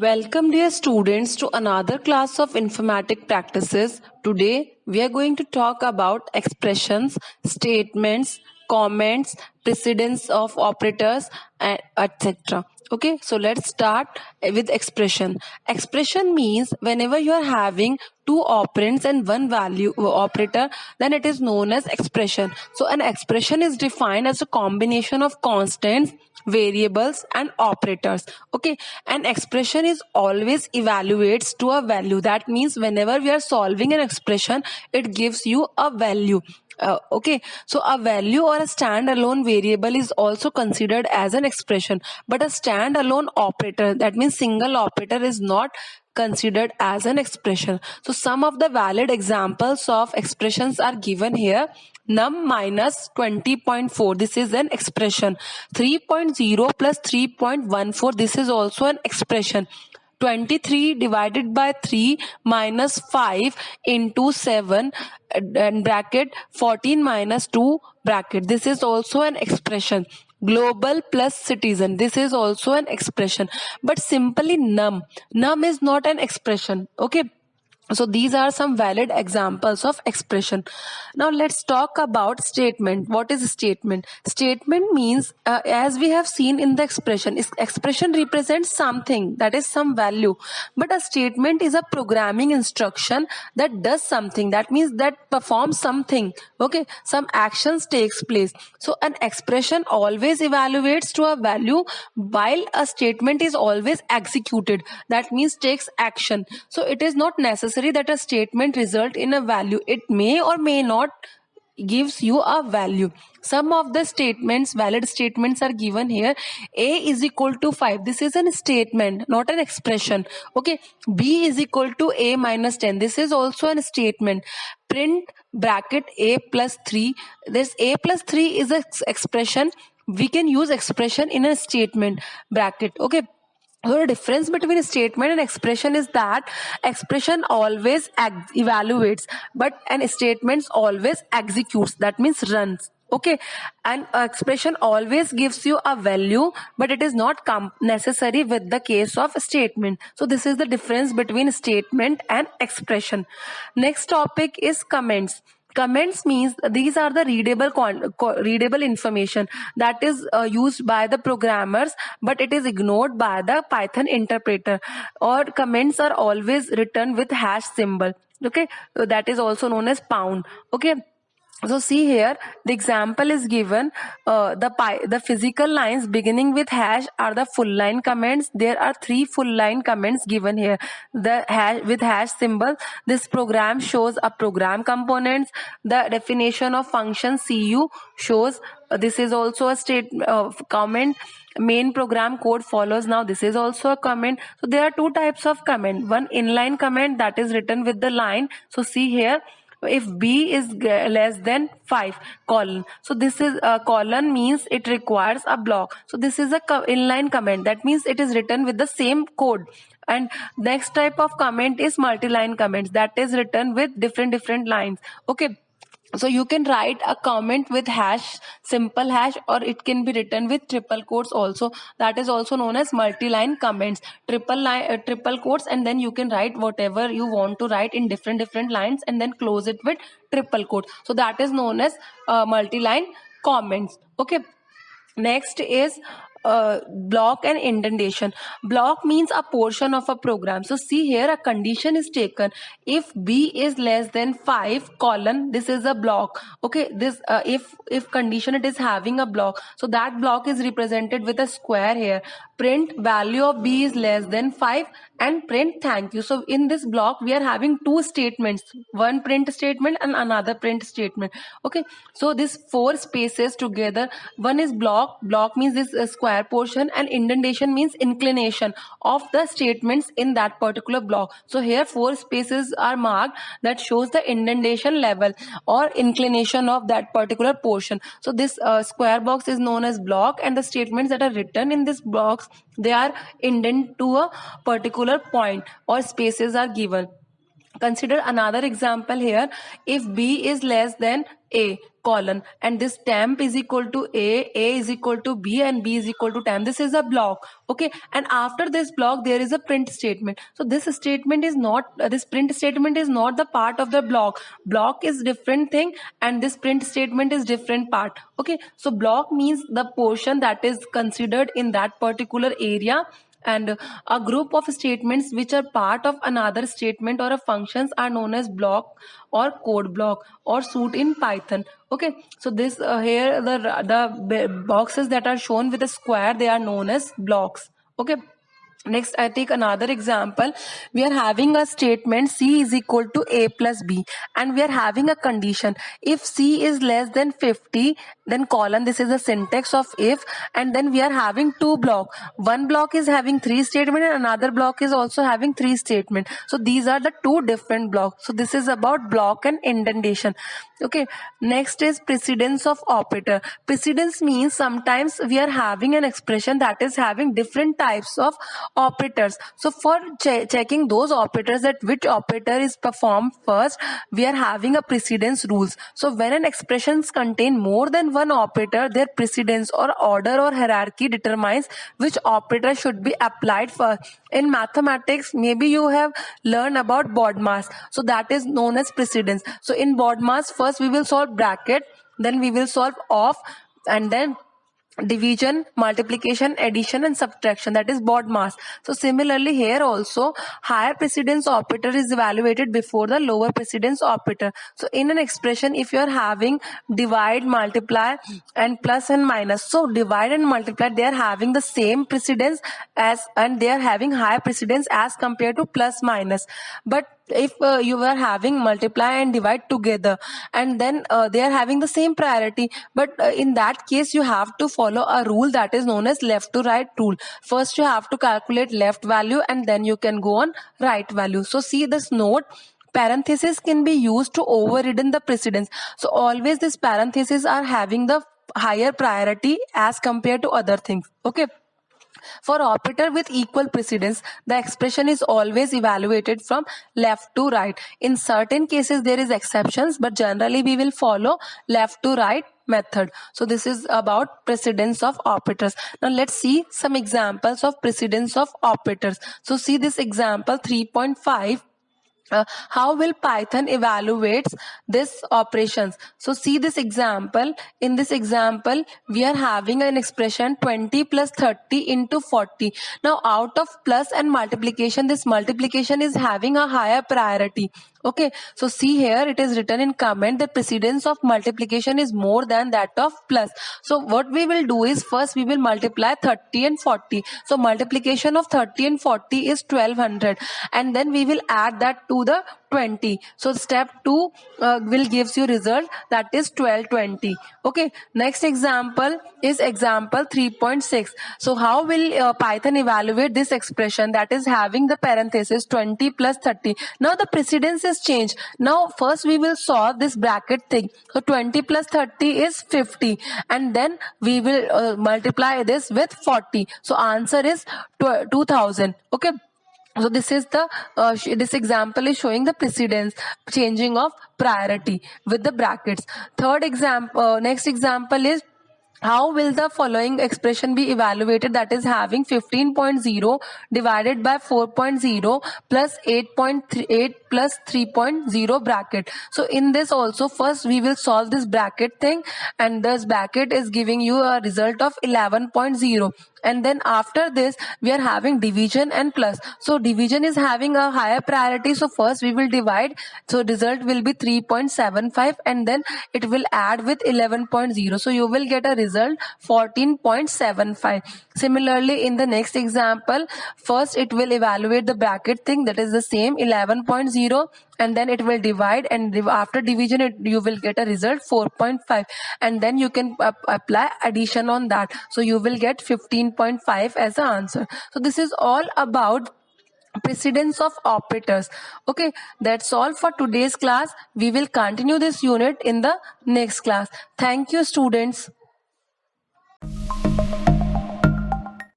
Welcome, dear students, to another class of informatic practices. Today, we are going to talk about expressions, statements, comments, precedence of operators, and etc. Okay, so let's start with expression. Expression means whenever you are having two operands and one value operator, then it is known as expression. So an expression is defined as a combination of constants, variables and operators. Okay, an expression is always evaluates to a value. That means whenever we are solving an expression, it gives you a value. Okay, so a value or a standalone variable is also considered as an expression, but a standalone operator, that means single operator, is not considered as an expression. So some of the valid examples of expressions are given here. Num minus 20.4, this is an expression. 3.0 plus 3.14, this is also an expression. 23 divided by 3 minus 5 into 7 and bracket 14 minus 2 bracket, this is also an expression. Global plus citizen, this is also an expression. But simply num is not an expression. Okay, so these are some valid examples of expression. Now let's talk about statement. What is a statement? Statement means, as we have seen in the expression, expression represents something, that is some value. But a statement is a programming instruction that does something. That means that performs something. Okay, some actions takes place. So an expression always evaluates to a value, while a statement is always executed. That means takes action. So it is not necessary that a statement result in a value. It may or may not gives you a value. Some of the statements, valid statements, are given here. A is equal to 5, this is a statement, not an expression. Okay, B is equal to A minus 10, this is also a statement. Print bracket A plus 3, this A plus 3 is an expression. We can use expression in a statement bracket. Okay, so the difference between a statement and expression is that expression always evaluates, but an statement always executes. That means runs. Okay, and expression always gives you a value, but it is not necessary with the case of a statement. So this is the difference between statement and expression. Next topic is comments. Comments means these are the readable information that is used by the programmers, but it is ignored by the Python interpreter. Or comments are always written with hash symbol. Okay, so that is also known as pound. Okay, so see here, the example is given. The physical lines beginning with hash are the full line comments. There are 3 full line comments given here. The hash with hash symbol. This program shows a program components. The definition of function cu shows. This is also a comment. Main program code follows. Now this is also a comment. So there are 2 types of comment. One inline comment that is written with the line. So see here, if B is less than 5 colon, so this is a colon means it requires a block. So this is a inline comment, that means it is written with the same code. And next type of comment is multi-line comments, that is written with different lines. Okay, so you can write a comment with hash, simple hash, or it can be written with triple quotes also. That is also known as multi-line comments. Triple quotes, and then you can write whatever you want to write in different lines, and then close it with triple quotes. So that is known as multi-line comments. Okay. Next is block and indentation. Block means a portion of a program. So see here, a condition is taken. If B is less than 5 colon, this is a block. Okay, this if condition it is having a block, so that block is represented with a square here. Print value of B is less than 5 and print thank you. So in this block we are having 2 statements, one print statement and another print statement. Okay, so these 4 spaces together, one is block means this square portion, and indentation means inclination of the statements in that particular block. So here 4 spaces are marked that shows the indentation level or inclination of that particular portion. So this square box is known as block, and the statements that are written in this box, they are indent to a particular point or spaces are given. Consider another example here. If B is less than A colon, and this temp is equal to A is equal to B, and B is equal to temp. This is a block. Okay, and after this block there is a print statement. So this statement is not this print statement is not the part of the block. Block is different thing and this print statement is different part. Okay, so block means the portion that is considered in that particular area, and a group of statements which are part of another statement or a functions are known as block or code block or suite in Python. Okay, so this here the boxes that are shown with a square, they are known as blocks. Okay, next I take another example. We are having a statement C is equal to A plus B, and we are having a condition. If C is less than 50, then colon, this is the syntax of if, and then we are having two block. One block is having three statement and another block is also having three statement. So these are the two different blocks. So this is about block and indentation. Okay, next is precedence of operator. Precedence means sometimes we are having an expression that is having different types of operators. So for checking those operators, that which operator is performed first, we are having a precedence rules. So when an expressions contain more than one operator, their precedence or order or hierarchy determines which operator should be applied first. In mathematics, maybe you have learned about BODMAS. So that is known as precedence. So in BODMAS, first we will solve bracket, then we will solve off, and then division, multiplication, addition and subtraction, that is BODMAS. So similarly here also higher precedence operator is evaluated before the lower precedence operator. So in an expression, if you are having divide, multiply and plus and minus, so divide and multiply, they are having the same precedence as, and they are having higher precedence as compared to plus minus. But if you are having multiply and divide together, and then they are having the same priority, but in that case you have to follow a rule that is known as left to right rule. First you have to calculate left value and then you can go on right value. So see this note, parentheses can be used to overridden the precedence. So always these parentheses are having the higher priority as compared to other things. Okay, for operator with equal precedence, the expression is always evaluated from left to right. In certain cases there is exceptions, but generally we will follow left to right method. So this is about precedence of operators. Now let's see some examples of precedence of operators. So see this example 3.5. How will Python evaluates this operations? So see this example. In this example, we are having an expression 20 plus 30 into 40. Now out of plus and multiplication, this multiplication is having a higher priority. Okay, so see here it is written in comment that precedence of multiplication is more than that of plus. So what we will do is first we will multiply 30 and 40. So multiplication of 30 and 40 is 1200, and then we will add that to the 20. So step 2 will gives you result, that is 1220. Okay, next example is example 3.6. So how will Python evaluate this expression that is having the parenthesis 20 plus 30? Now the precedence is changed. Now first we will solve this bracket thing. So 20 plus 30 is 50, and then we will multiply this with 40. So answer is 2000. Okay, so this is the this example is showing the precedence changing of priority with the brackets. Third example, next example is how will the following expression be evaluated, that is having 15.0 divided by 4.0 plus 8.38 plus 3.0 bracket. So in this also first we will solve this bracket thing, and this bracket is giving you a result of 11.0, and then after this we are having division and plus. So division is having a higher priority, so first we will divide, so result will be 3.75, and then it will add with 11.0, so you will get a result 14.75. Similarly in the next example, first it will evaluate the bracket thing, that is the same 11.0, and then it will divide, and after division you will get a result 4.5, and then you can apply addition on that, so you will get 15.5 as the answer. So this is all about precedence of operators. Okay, that's all for today's class. We will continue this unit in the next class. Thank you, students.